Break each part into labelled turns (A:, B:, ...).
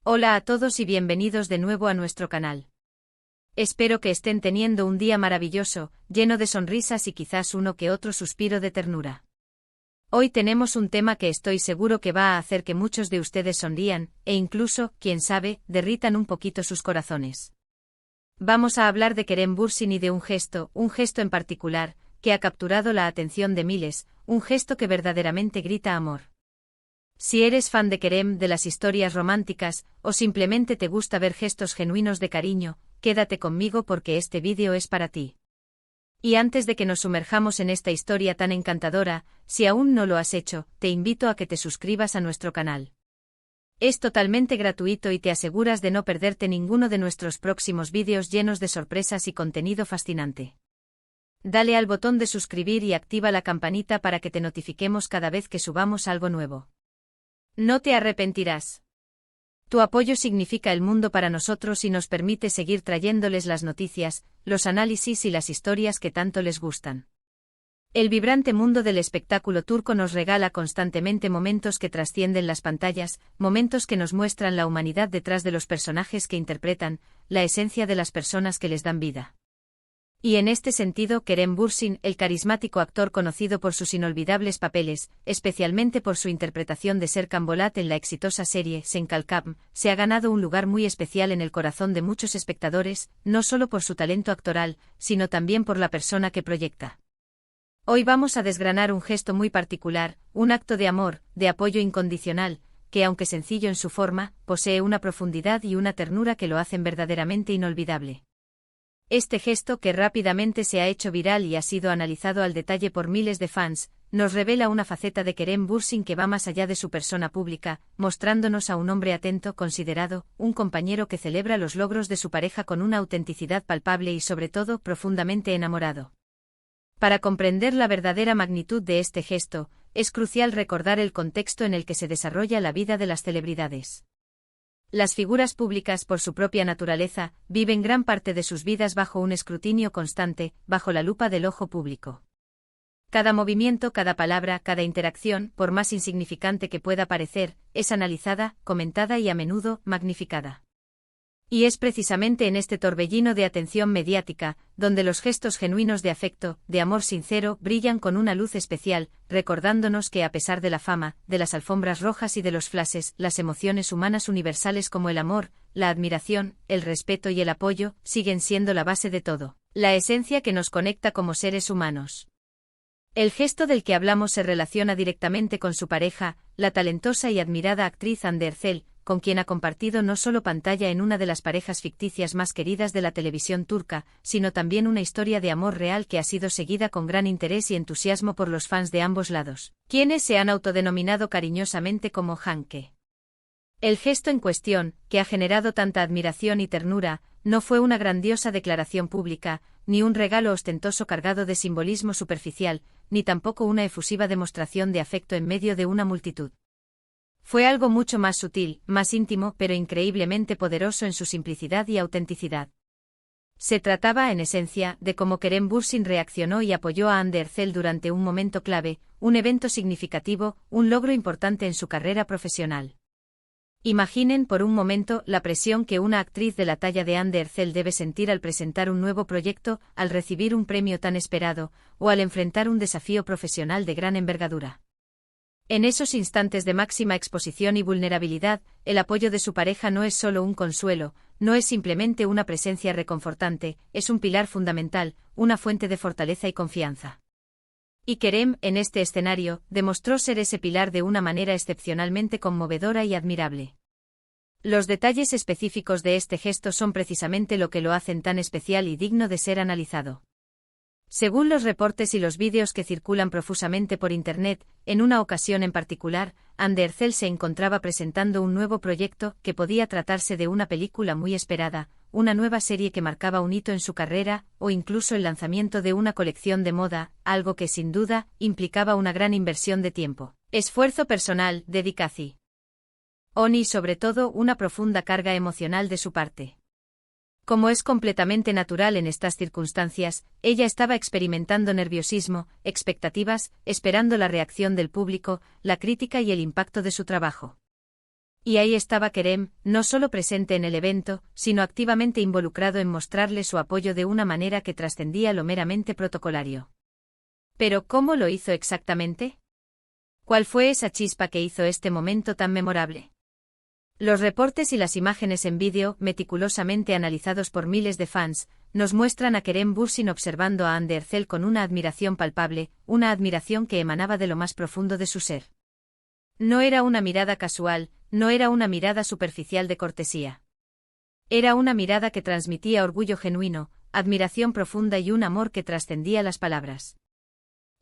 A: Hola a todos y bienvenidos de nuevo a nuestro canal. Espero que estén teniendo un día maravilloso, lleno de sonrisas y quizás uno que otro suspiro de ternura. Hoy tenemos un tema que estoy seguro que va a hacer que muchos de ustedes sonrían, e incluso, quién sabe, derritan un poquito sus corazones. Vamos a hablar de Kerem Bürsin y de un gesto en particular, que ha capturado la atención de miles, un gesto que verdaderamente grita amor. Si eres fan de Kerem, de las historias románticas, o simplemente te gusta ver gestos genuinos de cariño, quédate conmigo porque este vídeo es para ti. Y antes de que nos sumerjamos en esta historia tan encantadora, si aún no lo has hecho, te invito a que te suscribas a nuestro canal. Es totalmente gratuito y te aseguras de no perderte ninguno de nuestros próximos vídeos llenos de sorpresas y contenido fascinante. Dale al botón de suscribir y activa la campanita para que te notifiquemos cada vez que subamos algo nuevo. No te arrepentirás. Tu apoyo significa el mundo para nosotros y nos permite seguir trayéndoles las noticias, los análisis y las historias que tanto les gustan. El vibrante mundo del espectáculo turco nos regala constantemente momentos que trascienden las pantallas, momentos que nos muestran la humanidad detrás de los personajes que interpretan, la esencia de las personas que les dan vida. Y en este sentido, Kerem Bürsin, el carismático actor conocido por sus inolvidables papeles, especialmente por su interpretación de Serkan Bolat en la exitosa serie Sen Kalkam, se ha ganado un lugar muy especial en el corazón de muchos espectadores, no solo por su talento actoral, sino también por la persona que proyecta. Hoy vamos a desgranar un gesto muy particular, un acto de amor, de apoyo incondicional, que aunque sencillo en su forma, posee una profundidad y una ternura que lo hacen verdaderamente inolvidable. Este gesto, que rápidamente se ha hecho viral y ha sido analizado al detalle por miles de fans, nos revela una faceta de Kerem Bürsin que va más allá de su persona pública, mostrándonos a un hombre atento, considerado, un compañero que celebra los logros de su pareja con una autenticidad palpable y sobre todo profundamente enamorado. Para comprender la verdadera magnitud de este gesto, es crucial recordar el contexto en el que se desarrolla la vida de las celebridades. Las figuras públicas, por su propia naturaleza, viven gran parte de sus vidas bajo un escrutinio constante, bajo la lupa del ojo público. Cada movimiento, cada palabra, cada interacción, por más insignificante que pueda parecer, es analizada, comentada y a menudo magnificada. Y es precisamente en este torbellino de atención mediática, donde los gestos genuinos de afecto, de amor sincero, brillan con una luz especial, recordándonos que a pesar de la fama, de las alfombras rojas y de los flashes, las emociones humanas universales como el amor, la admiración, el respeto y el apoyo, siguen siendo la base de todo, la esencia que nos conecta como seres humanos. El gesto del que hablamos se relaciona directamente con su pareja, la talentosa y admirada actriz Hande Erçel, con quien ha compartido no solo pantalla en una de las parejas ficticias más queridas de la televisión turca, sino también una historia de amor real que ha sido seguida con gran interés y entusiasmo por los fans de ambos lados, quienes se han autodenominado cariñosamente como Hanke. El gesto en cuestión, que ha generado tanta admiración y ternura, no fue una grandiosa declaración pública, ni un regalo ostentoso cargado de simbolismo superficial, ni tampoco una efusiva demostración de afecto en medio de una multitud. Fue algo mucho más sutil, más íntimo, pero increíblemente poderoso en su simplicidad y autenticidad. Se trataba, en esencia, de cómo Kerem Bürsin reaccionó y apoyó a Hande Erçel durante un momento clave, un evento significativo, un logro importante en su carrera profesional. Imaginen por un momento la presión que una actriz de la talla de Hande Erçel debe sentir al presentar un nuevo proyecto, al recibir un premio tan esperado, o al enfrentar un desafío profesional de gran envergadura. En esos instantes de máxima exposición y vulnerabilidad, el apoyo de su pareja no es solo un consuelo, no es simplemente una presencia reconfortante, es un pilar fundamental, una fuente de fortaleza y confianza. Y Kerem, en este escenario, demostró ser ese pilar de una manera excepcionalmente conmovedora y admirable. Los detalles específicos de este gesto son precisamente lo que lo hacen tan especial y digno de ser analizado. Según los reportes y los vídeos que circulan profusamente por Internet, en una ocasión en particular, Hande Erçel se encontraba presentando un nuevo proyecto que podía tratarse de una película muy esperada, una nueva serie que marcaba un hito en su carrera, o incluso el lanzamiento de una colección de moda, algo que sin duda implicaba una gran inversión de tiempo, esfuerzo personal, dedicación y sobre todo una profunda carga emocional de su parte. Como es completamente natural en estas circunstancias, ella estaba experimentando nerviosismo, expectativas, esperando la reacción del público, la crítica y el impacto de su trabajo. Y ahí estaba Kerem, no solo presente en el evento, sino activamente involucrado en mostrarle su apoyo de una manera que trascendía lo meramente protocolario. ¿Pero cómo lo hizo exactamente? ¿Cuál fue esa chispa que hizo este momento tan memorable? Los reportes y las imágenes en vídeo, meticulosamente analizados por miles de fans, nos muestran a Kerem Bürsin observando a Hande Erçel con una admiración palpable, una admiración que emanaba de lo más profundo de su ser. No era una mirada casual, no era una mirada superficial de cortesía. Era una mirada que transmitía orgullo genuino, admiración profunda y un amor que trascendía las palabras.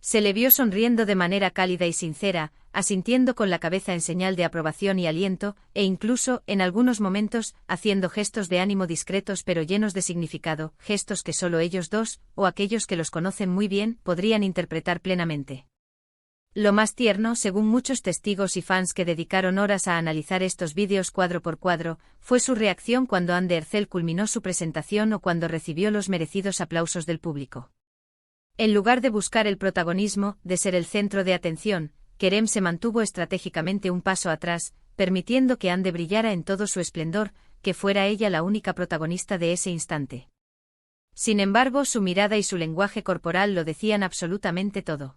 A: Se le vio sonriendo de manera cálida y sincera, asintiendo con la cabeza en señal de aprobación y aliento, e incluso, en algunos momentos, haciendo gestos de ánimo discretos pero llenos de significado, gestos que solo ellos dos, o aquellos que los conocen muy bien, podrían interpretar plenamente. Lo más tierno, según muchos testigos y fans que dedicaron horas a analizar estos vídeos cuadro por cuadro, fue su reacción cuando Hande Erçel culminó su presentación o cuando recibió los merecidos aplausos del público. En lugar de buscar el protagonismo, de ser el centro de atención, Kerem se mantuvo estratégicamente un paso atrás, permitiendo que Hande brillara en todo su esplendor, que fuera ella la única protagonista de ese instante. Sin embargo, su mirada y su lenguaje corporal lo decían absolutamente todo.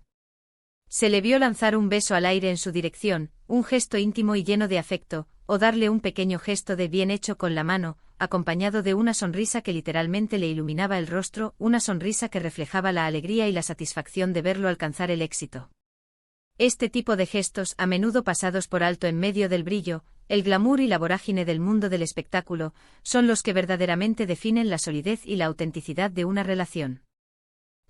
A: Se le vio lanzar un beso al aire en su dirección, un gesto íntimo y lleno de afecto, o darle un pequeño gesto de bien hecho con la mano, acompañado de una sonrisa que literalmente le iluminaba el rostro, una sonrisa que reflejaba la alegría y la satisfacción de verlo alcanzar el éxito. Este tipo de gestos, a menudo pasados por alto en medio del brillo, el glamour y la vorágine del mundo del espectáculo, son los que verdaderamente definen la solidez y la autenticidad de una relación.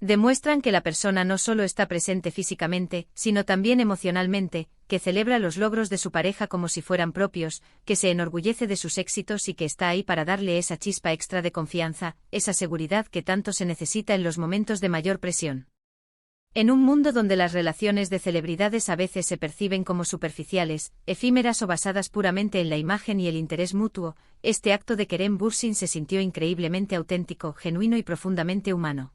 A: Demuestran que la persona no solo está presente físicamente, sino también emocionalmente, que celebra los logros de su pareja como si fueran propios, que se enorgullece de sus éxitos y que está ahí para darle esa chispa extra de confianza, esa seguridad que tanto se necesita en los momentos de mayor presión. En un mundo donde las relaciones de celebridades a veces se perciben como superficiales, efímeras o basadas puramente en la imagen y el interés mutuo, este acto de Kerem Bürsin se sintió increíblemente auténtico, genuino y profundamente humano.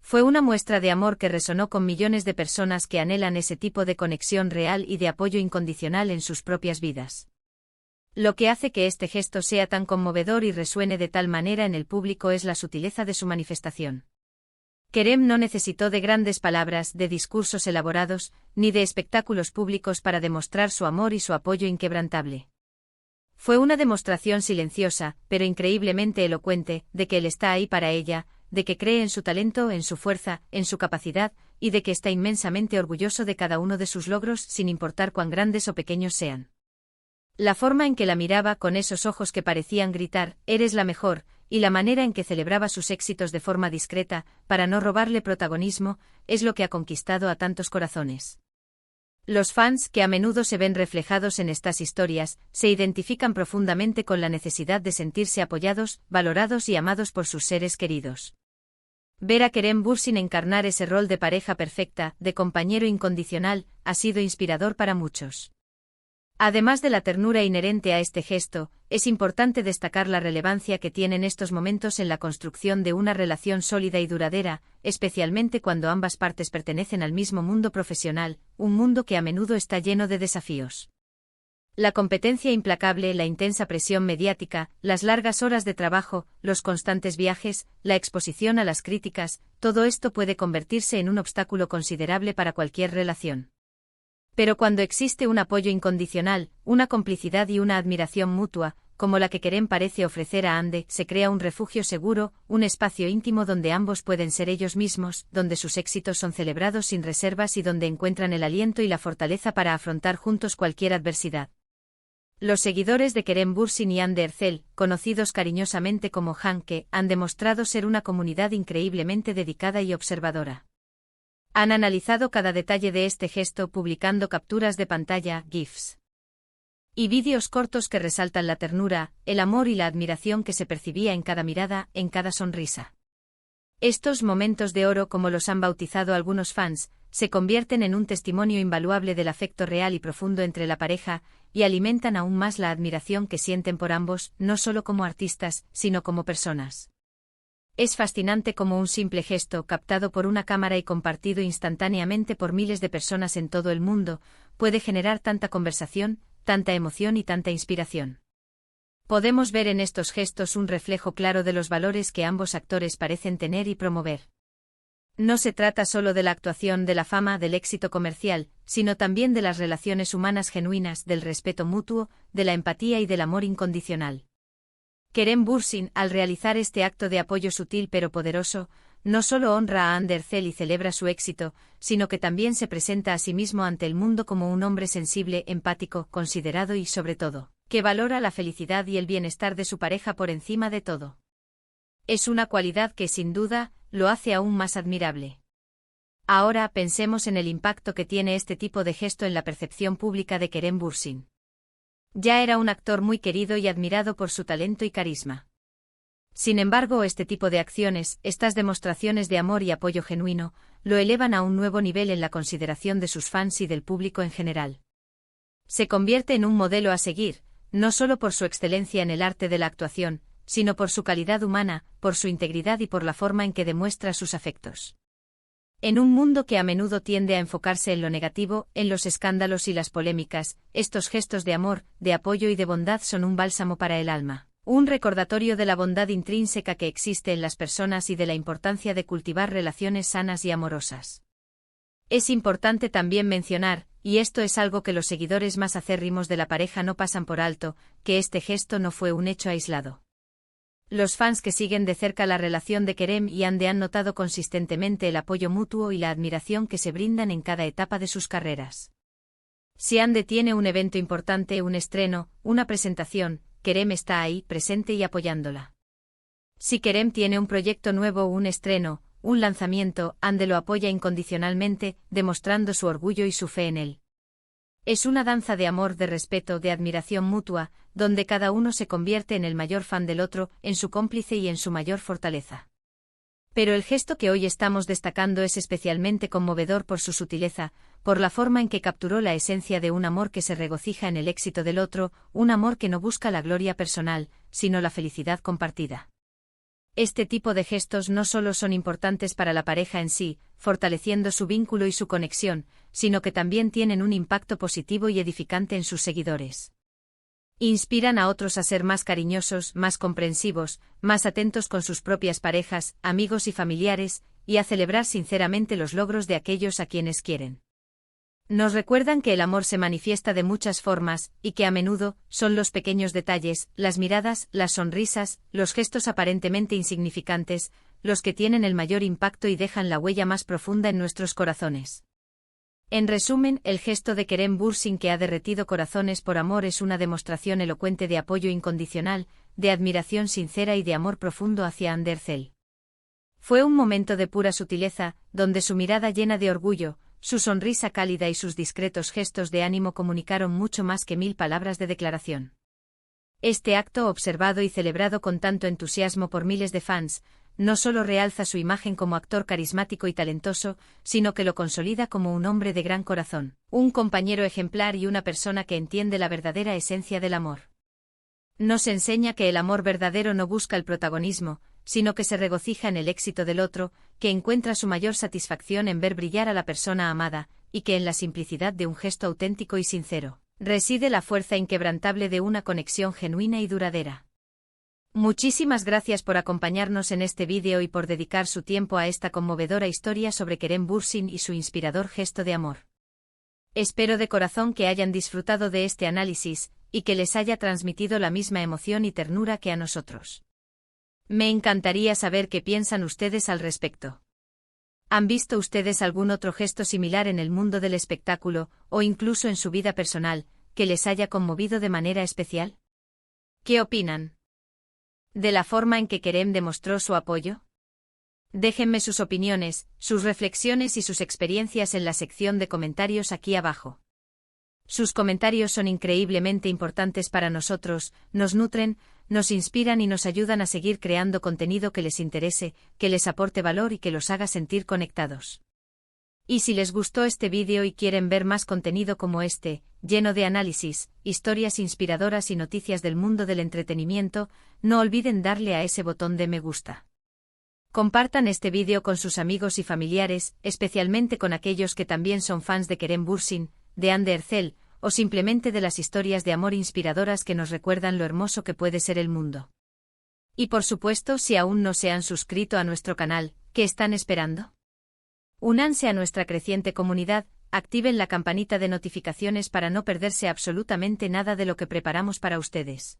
A: Fue una muestra de amor que resonó con millones de personas que anhelan ese tipo de conexión real y de apoyo incondicional en sus propias vidas. Lo que hace que este gesto sea tan conmovedor y resuene de tal manera en el público es la sutileza de su manifestación. Kerem no necesitó de grandes palabras, de discursos elaborados, ni de espectáculos públicos para demostrar su amor y su apoyo inquebrantable. Fue una demostración silenciosa, pero increíblemente elocuente, de que él está ahí para ella, de que cree en su talento, en su fuerza, en su capacidad, y de que está inmensamente orgulloso de cada uno de sus logros sin importar cuán grandes o pequeños sean. La forma en que la miraba con esos ojos que parecían gritar, «Eres la mejor», y la manera en que celebraba sus éxitos de forma discreta, para no robarle protagonismo, es lo que ha conquistado a tantos corazones. Los fans, que a menudo se ven reflejados en estas historias, se identifican profundamente con la necesidad de sentirse apoyados, valorados y amados por sus seres queridos. Ver a Kerem Bürsin encarnar ese rol de pareja perfecta, de compañero incondicional, ha sido inspirador para muchos. Además de la ternura inherente a este gesto, es importante destacar la relevancia que tienen estos momentos en la construcción de una relación sólida y duradera, especialmente cuando ambas partes pertenecen al mismo mundo profesional, un mundo que a menudo está lleno de desafíos. La competencia implacable, la intensa presión mediática, las largas horas de trabajo, los constantes viajes, la exposición a las críticas, todo esto puede convertirse en un obstáculo considerable para cualquier relación. Pero cuando existe un apoyo incondicional, una complicidad y una admiración mutua, como la que Kerem parece ofrecer a Hande, se crea un refugio seguro, un espacio íntimo donde ambos pueden ser ellos mismos, donde sus éxitos son celebrados sin reservas y donde encuentran el aliento y la fortaleza para afrontar juntos cualquier adversidad. Los seguidores de Kerem Bürsin y Hande Erçel, conocidos cariñosamente como Hanke, han demostrado ser una comunidad increíblemente dedicada y observadora. Han analizado cada detalle de este gesto publicando capturas de pantalla, GIFs y vídeos cortos que resaltan la ternura, el amor y la admiración que se percibía en cada mirada, en cada sonrisa. Estos momentos de oro, como los han bautizado algunos fans, se convierten en un testimonio invaluable del afecto real y profundo entre la pareja, y alimentan aún más la admiración que sienten por ambos, no solo como artistas, sino como personas. Es fascinante cómo un simple gesto, captado por una cámara y compartido instantáneamente por miles de personas en todo el mundo, puede generar tanta conversación, tanta emoción y tanta inspiración. Podemos ver en estos gestos un reflejo claro de los valores que ambos actores parecen tener y promover. No se trata solo de la actuación, de la fama, del éxito comercial, sino también de las relaciones humanas genuinas, del respeto mutuo, de la empatía y del amor incondicional. Kerem Bürsin, al realizar este acto de apoyo sutil pero poderoso, no solo honra a Andercel y celebra su éxito, sino que también se presenta a sí mismo ante el mundo como un hombre sensible, empático, considerado y, sobre todo, que valora la felicidad y el bienestar de su pareja por encima de todo. Es una cualidad que, sin duda, lo hace aún más admirable. Ahora pensemos en el impacto que tiene este tipo de gesto en la percepción pública de Kerem Bürsin. Ya era un actor muy querido y admirado por su talento y carisma. Sin embargo, este tipo de acciones, estas demostraciones de amor y apoyo genuino, lo elevan a un nuevo nivel en la consideración de sus fans y del público en general. Se convierte en un modelo a seguir, no solo por su excelencia en el arte de la actuación, sino por su calidad humana, por su integridad y por la forma en que demuestra sus afectos. En un mundo que a menudo tiende a enfocarse en lo negativo, en los escándalos y las polémicas, estos gestos de amor, de apoyo y de bondad son un bálsamo para el alma, un recordatorio de la bondad intrínseca que existe en las personas y de la importancia de cultivar relaciones sanas y amorosas. Es importante también mencionar, y esto es algo que los seguidores más acérrimos de la pareja no pasan por alto, que este gesto no fue un hecho aislado. Los fans que siguen de cerca la relación de Kerem y Hande han notado consistentemente el apoyo mutuo y la admiración que se brindan en cada etapa de sus carreras. Si Hande tiene un evento importante, un estreno, una presentación, Kerem está ahí, presente y apoyándola. Si Kerem tiene un proyecto nuevo, un estreno, un lanzamiento, Hande lo apoya incondicionalmente, demostrando su orgullo y su fe en él. Es una danza de amor, de respeto, de admiración mutua, donde cada uno se convierte en el mayor fan del otro, en su cómplice y en su mayor fortaleza. Pero el gesto que hoy estamos destacando es especialmente conmovedor por su sutileza, por la forma en que capturó la esencia de un amor que se regocija en el éxito del otro, un amor que no busca la gloria personal, sino la felicidad compartida. Este tipo de gestos no solo son importantes para la pareja en sí, fortaleciendo su vínculo y su conexión, sino que también tienen un impacto positivo y edificante en sus seguidores. Inspiran a otros a ser más cariñosos, más comprensivos, más atentos con sus propias parejas, amigos y familiares, y a celebrar sinceramente los logros de aquellos a quienes quieren. Nos recuerdan que el amor se manifiesta de muchas formas, y que a menudo son los pequeños detalles, las miradas, las sonrisas, los gestos aparentemente insignificantes, los que tienen el mayor impacto y dejan la huella más profunda en nuestros corazones. En resumen, el gesto de Kerem Bürsin que ha derretido corazones por amor es una demostración elocuente de apoyo incondicional, de admiración sincera y de amor profundo hacia Andercel. Fue un momento de pura sutileza, donde su mirada llena de orgullo, su sonrisa cálida y sus discretos gestos de ánimo comunicaron mucho más que 1000 palabras de declaración. Este acto, observado y celebrado con tanto entusiasmo por miles de fans, no solo realza su imagen como actor carismático y talentoso, sino que lo consolida como un hombre de gran corazón, un compañero ejemplar y una persona que entiende la verdadera esencia del amor. Nos enseña que el amor verdadero no busca el protagonismo, sino que se regocija en el éxito del otro, que encuentra su mayor satisfacción en ver brillar a la persona amada, y que en la simplicidad de un gesto auténtico y sincero, reside la fuerza inquebrantable de una conexión genuina y duradera. Muchísimas gracias por acompañarnos en este vídeo y por dedicar su tiempo a esta conmovedora historia sobre Kerem Bürsin y su inspirador gesto de amor. Espero de corazón que hayan disfrutado de este análisis, y que les haya transmitido la misma emoción y ternura que a nosotros. Me encantaría saber qué piensan ustedes al respecto. ¿Han visto ustedes algún otro gesto similar en el mundo del espectáculo, o incluso en su vida personal, que les haya conmovido de manera especial? ¿Qué opinan de la forma en que Kerem demostró su apoyo? Déjenme sus opiniones, sus reflexiones y sus experiencias en la sección de comentarios aquí abajo. Sus comentarios son increíblemente importantes para nosotros, nos nutren, nos inspiran y nos ayudan a seguir creando contenido que les interese, que les aporte valor y que los haga sentir conectados. Y si les gustó este vídeo y quieren ver más contenido como este, lleno de análisis, historias inspiradoras y noticias del mundo del entretenimiento, no olviden darle a ese botón de me gusta. Compartan este vídeo con sus amigos y familiares, especialmente con aquellos que también son fans de Kerem Bürsin, de Andercel, o simplemente de las historias de amor inspiradoras que nos recuerdan lo hermoso que puede ser el mundo. Y por supuesto, si aún no se han suscrito a nuestro canal, ¿qué están esperando? Únanse a nuestra creciente comunidad, activen la campanita de notificaciones para no perderse absolutamente nada de lo que preparamos para ustedes.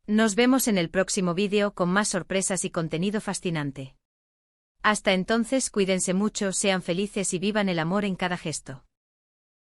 A: Nos vemos en el próximo vídeo con más sorpresas y contenido fascinante. Hasta entonces, cuídense mucho, sean felices y vivan el amor en cada gesto.